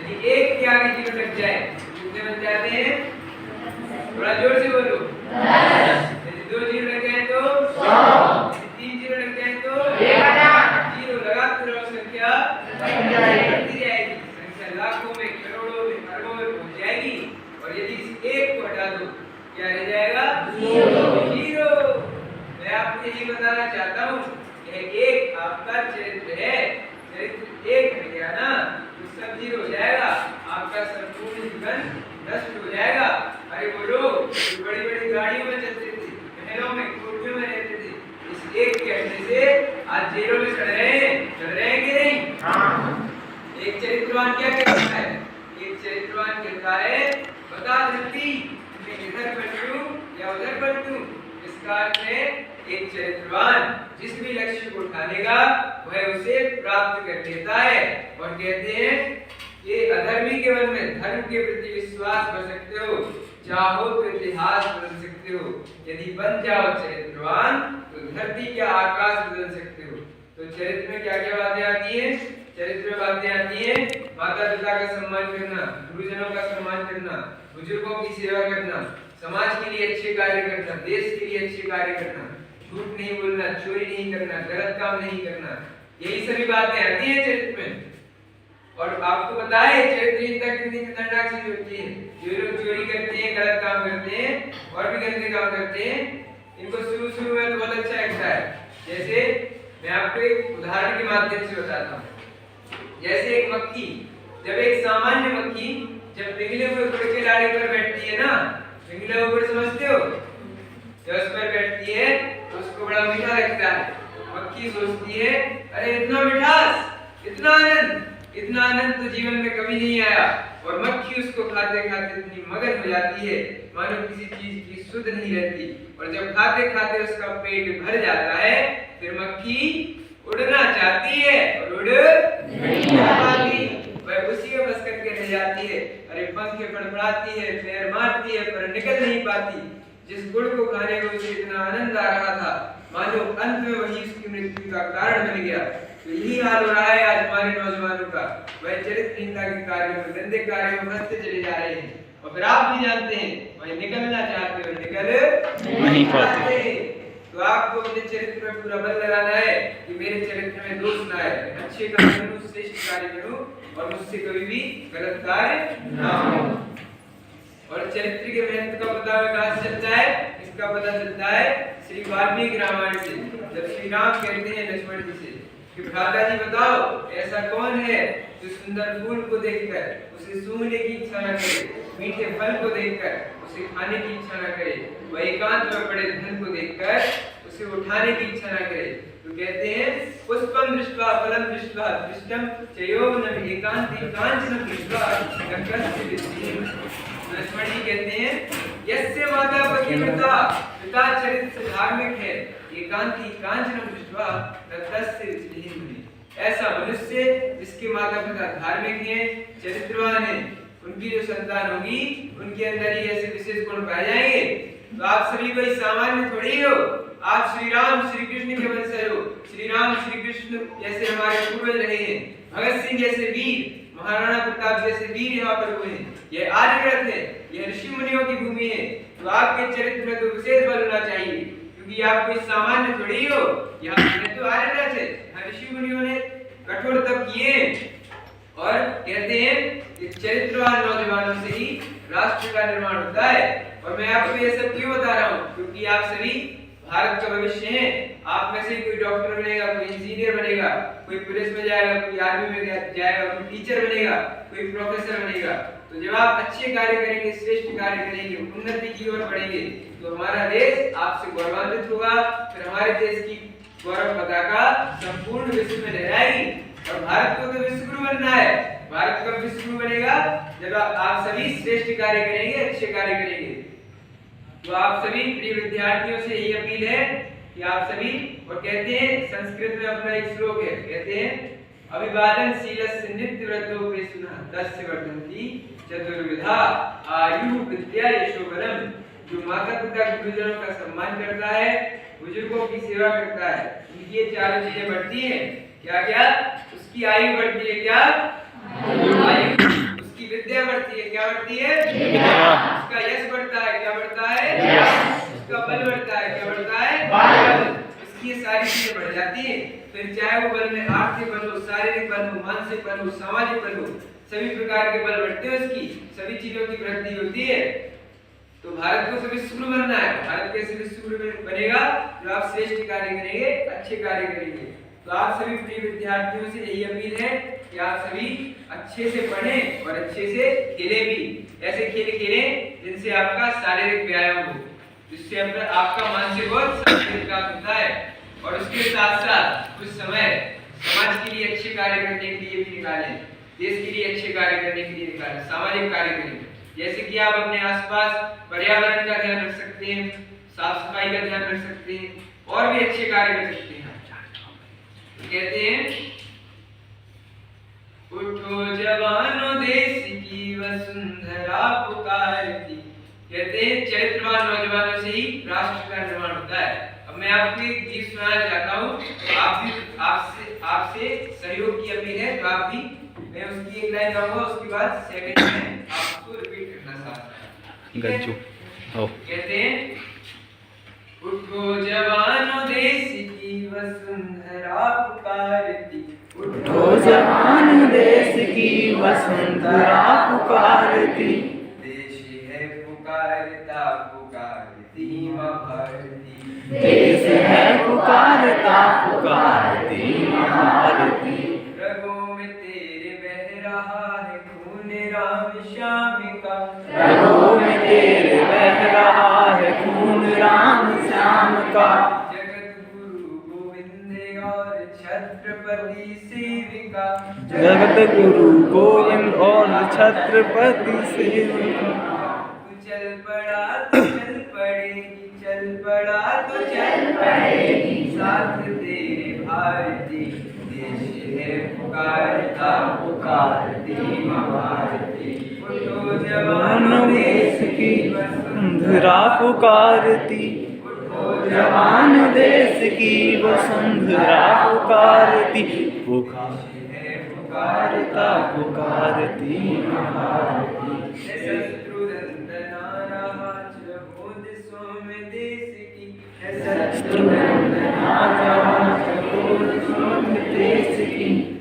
यदि एक के आगे जीरो लग जाए कितने बन जाते हैं? थोड़ा जोर से बोलो। 10। यदि 2 जीरो लग जाए तो 100। यदि 3 जीरो लग जाए तो 1000। जीरो लगाते रहो, संख्या बढ़ती जाएगी। संख्या लाखों में, करोड़ों में, अरबों में पहुंच जाएगी। और यदि इस एक को हटा दो क्या रह जाएगा? जीरो। मैं आपको ये बताना चाहता हूँ यह एक आपका चरित्र है। चरित्र एक हट गया ना तो सब जीरो हो जाएगा, आपका संपूर्ण जीवन नष्ट हो जाएगा। अरे बोलो, बड़ी बड़ी गाड़ियों में चलते थे, महलों में, कोठरियों में रहते थे, इस एक के हटने से आज जेलों में चढ़ रहे हैं कि नहीं? हाँ। एक चरित्रवान क्या कहता है? एक चरित्रवान कहता है बता धरती मैं इधर पलटूं या उधर पलटूं। इसका अर्थ है एक चरित्रवान जिस भी लक्ष्य को ठानेगा वह उसे प्राप्त कर लेता है। और कहते हैं ये अधर्मी के मन में धर्म के प्रति विश्वास कर सकते हो, चाहो तो इतिहास बदल सकते हो। यदि बन जाओ चरित्रवान तो धरती का आकाश बदल सकते हो। तो चरित्र में क्या क्या बातें आती हैं? चरित्र में बातें आती हैं माता पिता का सम्मान करना, गुरुजनों का सम्मान करना, बुजुर्गों की सेवा करना, समाज के लिए अच्छे कार्य करना, देश के लिए अच्छे कार्य करना, झूठ नहीं बोलना, चोरी नहीं करना, गलत काम नहीं करना, यही सभी बातें आती हैं चरित्र में। और आपको पता है चरित्रहीनता कितनी खतरनाक चीज होती है। जो लोग चोरी करते हैं, गलत काम करते हैं और भी गंदे काम करते हैं, इनको शुरू में तो बहुत अच्छा लगता है। जैसे मैं आपको एक उदाहरण के माध्यम से बताता हूँ। जैसे एक मक्खी, जब एक सामान्य मक्खी जब पिघले हुए गुड़ के लाड़े पर बैठती है ना, पिघला हुआ गुड़ समझते हो, जब उस पर बैठती है तो उसको बड़ा मीठा लगता है। मक्खी सोचती है अरे इतना मिठास, इतना आनंद तो जीवन में कभी नहीं आया। और मक्खी उसको खाते खाते इतनी मगन हो जाती है मानो किसी चीज की सुध नहीं रहती। और जब खाते खाते उसका पेट भर जाता है फिर मक्खी उड़ना चाहती है और उड़ नहीं पाती, वह उसी में बस करके रह जाती है। अरे पंख फड़फड़ाती है, पैर मारती है पर निकल नहीं पाती। जिस गुड़ को खाने को उसे इतना आनंद आ रहा था मानो अंत में वही उसकी मृत्यु का कारण बन गया। तो यही हाल हो रहा है आज हमारे नौजवानों का। वह चरित्रहीनता के कार्यों में, गंदे कार्यों में फंसते चले जा रहे हैं और फिर आप भी जानते हैं वह निकलना चाहते हो, निकल नहीं पाते। तो आपको अपने चरित्र में पूरा बल लगाना है कि मेरे चरित्र में दोष ना आए, अच्छे कार्य करूं, श्रेष्ठ कार्य करूं और मुझसे कभी भी गलत कार्य ना हो। और चरित्र के महत्व का पता कहां से चलता है? इसका पता चलता है श्री वाल्मीकि रामायण से। जब श्री राम कहते हैं लक्ष्मण जी से कि भ्राता जी बताओ ऐसा कौन है जो सुंदर फूल को देखकर उसे सूंघने की इच्छा न करे, मीठे फल को देखकर उसे खाने की इच्छा न करे, वह एकांत में पड़े धन को देखकर उसे उठाने की इच्छा न करे। तो कहते हैं पुष्पम दृष्ट्वा फलम दृष्ट्वा दृष्टम चयोवनं एकांते कांचन दृष्ट्वा कस्य विद्यते। लक्ष्मण जी कहते हैं यस्य माता पतिव्रता, पिता चरित्र धार्मिक है, एकांती कांचन दृष्ट्वा तस्य विद्यते। ऐसा मनुष्य जिसके माता पिता धार्मिक हैं, चरित्रवान हैं, उनकी जो संतान होगी उनके अंदर ही ऐसे विशेष गुण पाए जाएंगे। तो आप सभी कोई सामान्य थोड़ी हो, आप श्री राम श्री कृष्ण के वंशज हो। श्री राम श्री कृष्ण जैसे हमारे पूर्वज रहे हैं, भगत सिंह जैसे वीर, महाराणा प्रताप जैसे वीर यहाँ पर हुए हैं। यह आर्यव्रत है, यह ऋषि मुनियों की भूमि है। तो आपके चरित्र में तो विशेष बल होना चाहिए क्योंकि आप कोई सामान्य थोड़ी हो। यहाँ तो आर्यव्रत है, ऋषि मुनियों ने कठोर तप किए और कहते हैं कि चरित्रवान नौजवानों से ही राष्ट्र का निर्माण होता है। और मैं आपको ये सब क्यों बता रहा हूँ? क्योंकि आप सभी भारत का भविष्य है। आप में से कोई डॉक्टर बनेगा, कोई इंजीनियर बनेगा, कोई पुलिस में जाएगा, कोई आर्मी में जाएगा, कोई टीचर बनेगा, कोई प्रोफेसर बनेगा। तो जब आप अच्छे कार्य करेंगे, श्रेष्ठ कार्य करेंगे, उन्नति की ओर बढ़ेंगे तो हमारा देश आपसे गौरवान्वित होगा। फिर हमारे देश की गौरव पताका संपूर्ण विश्व में लहराएगी। और भारत को तो विश्वगुरु बनना है। भारत कब विश्वगुरु बनेगा? जब आप सभी श्रेष्ठ कार्य करेंगे, अच्छे कार्य करेंगे। तो आप सभी प्रिय विद्यार्थियों से यही अपील है कि आप सभी, और कहते हैं संस्कृत में अपना एक श्लोक है, कहते हैं अभिवादन शीलस्य नित्य व्रतोपि सुनः तस्य वर्धन्ति चतुर्विधा आयु विद्या यशोबलम। जो माता पिता गुरुजनों का सम्मान करता है, बुजुर्गों की सेवा करता है, उनकी ये चारों चीजें बढ़ती हैं। क्या क्या? उसकी आयु बढ़ती है। क्या आयु? बढ़ती है उसका यश बढ़ता है। क्या बढ़ता है? उसका बल बढ़ता है। क्या बढ़ता है? बल। इसकी सारी चीजें बढ़ जाती है। फिर चाहे वो बल में आर्थिक बल हो, शारीरिक बल हो, मानसिक बल हो, सामाजिक बल हो, सभी प्रकार के बल बढ़ते हैं। उसकी सभी चीजों की वृद्धि होती है। तो भारत को सर्वश्रेष्ठ बनना है। भारत कैसे सर्वश्रेष्ठ बनेगा? जो आप श्रेष्ठ कार्य करेंगे, अच्छे कार्य करेंगे। तो आप सभी प्रिय विद्यार्थियों से यही अपील है कि आप सभी अच्छे से पढ़ें और अच्छे से खेलें भी। ऐसे खेल खेलें जिनसे आपका शारीरिक व्यायाम हो, जिससे आपका मानसिक और शारीरिक विकास होता है। और उसके साथ साथ कुछ समय समाज के लिए अच्छे कार्य करने के लिए भी निकालें, देश के लिए अच्छे कार्य करने के लिए निकालें, सामाजिक कार्य करें। जैसे कि आप अपने आसपास पर्यावरण का ध्यान रख सकते हैं, साफ सफाई का ध्यान रख सकते हैं और भी अच्छे कार्य कर सकते हैं। तो कहते हैं, उठो जवानों देश की वसुंधरा पुकारती। कहते हैं चरित्रवान नौजवानों से ही राष्ट्र का निर्माण होता है। अब मैं आपको एक गीत सुनाना चाहता हूँ। आप भी आपसे सहयोग की अपील है। तो आप भी, मैं उसकी एक लाइन गाऊंगा, उसके बाद सेकंड में आपको रिपीट करना चाहता हूं। कहते हैं, उठो जवानों देश की वसुंधरा पुकारती। उठो जवान देश की वसुंधरा पुकारती। देश है पुकारता पुकारती मां भारती। देश है पुकारता पुकारती मां भारती। रगों में तेरे बह रहा है खून राम श्याम का। रगों में तेरे बह रहा है खून राम श्याम का। जगत गुरु गोविंद और छत्रपति सेविका। जगत गुरु गोविंद और छत्रपति सेविका। तू चल पड़ा तो चल पड़ेगी, चल पड़ा तो चल पड़ेगी, साथ तेरे भारती। देश है पुकारता पुकारती मां भारती। उठो जवानों देश की वसुंधरा पुकारती। उठो जवान देश की वसुंधरा पुकारती। पुकारता पुकारती मां भारती।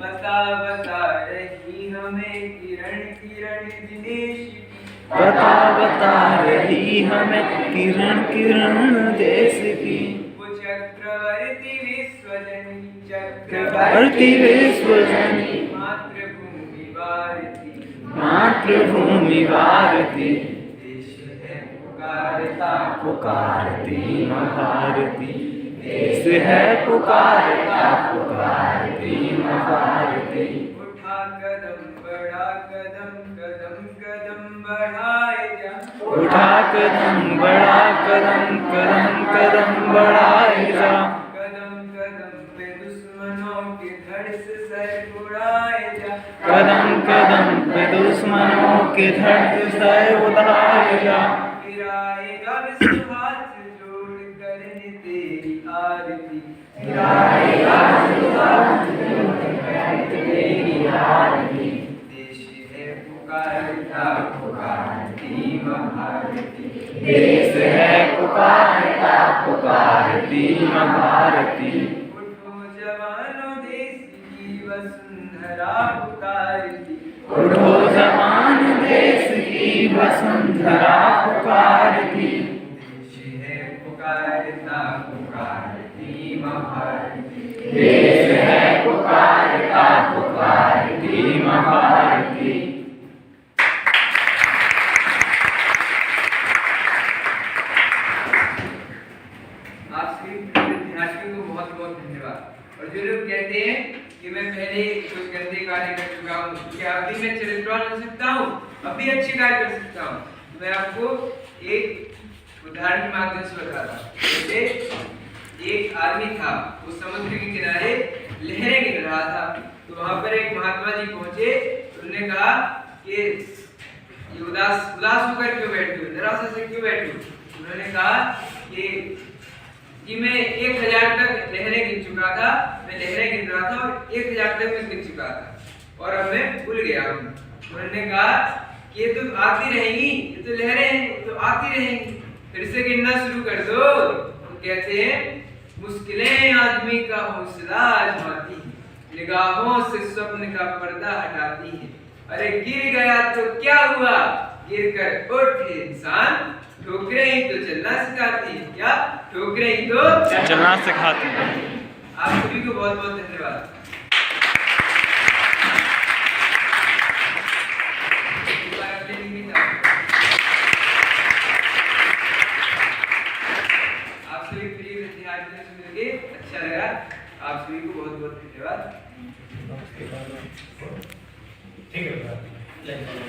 बता बता रही हमें किरण किरण दिनेश की। बता बता रही हमें किरण किरण देश की। वो चक्रवर्ती विश्वजनी, चक्रवर्ती विश्वजनी, मातृभूमि भारती। मातृभूमि भारती। देश है पुकारता पुकारती मां भारती। देश है पुकारता पुकारती मां भारती। उठा कदम बढ़ा कदम, कदम कदम बढ़ाए जा। उठा कदम बढ़ा कदम, कदम कदम बढ़ाए जा। कदम कदम पे दुश्मनों के धड़ से सर उड़ाए जा। कदम कदम पे दुश्मनों के धड़ से उड़ाए जा। गिराएगा विश्व हाथ जोड़ करने तेरी आरती। गिराएगा विश्व हाथ जोड़ करने तेरी आरती। देश है पुकारता पुकारती मां भारती। देश है पुकारता पुकारती मां भारती। उठो जवानों देश की वसुंधरा पुकारती। उठो जवान देश की वसुंधरा पुकारती। देश है पुकारता पुकारती मां भारती। देश है पुकारता पुकारती मां भारती। आप सभी विद्यार्थियों को बहुत बहुत धन्यवाद। और जो लोग कहते हैं कि मैं पहले कुछ गंदे कार्य कर चुका हूँ, क्या अभी मैं चरित्रवान बन सकता हूँ, अभी अच्छे कार्य कर सकता हूँ? तो मैं आपको एक उदाहरण के माध्यम से बताता हूँ। जैसे एक आदमी था, वो समुद्र के किनारे लहरें गिन रहा था। तो वहां पर एक महात्मा जी पहुंचे। उन्होंने कहा कि ये उदास होकर क्यों बैठे हो, निराशा से क्यों बैठे हो? उन्होंने कहा कि मैं 1000 तक लहरें गिन चुका था, मैं लहरें गिन रहा था और 1000 तक मैं गिन चुका था और अब मैं भूल गया हूँ। उन्होंने कहा कि ये तो आती रहेंगी, ये तो लहरें हैं, ये तो आती रहेंगी, फिर से गिनना शुरू कर दो। तो कहते हैं मुश्किलें आदमी का हौसला आजमाती है, निगाहों से स्वप्न का पर्दा हटाती है। अरे गिर गया तो क्या हुआ, गिर कर उठे इंसान, ठोकरें ही तो चलना सिखाती है। क्या ठोकरें ही तो चलना सिखाती है। आप सभी को बहुत बहुत धन्यवाद। आप सभी प्रिय विद्यार्थियों से मिलके अच्छा लगा। आप सभी को बहुत बहुत धन्यवाद। ठीक है।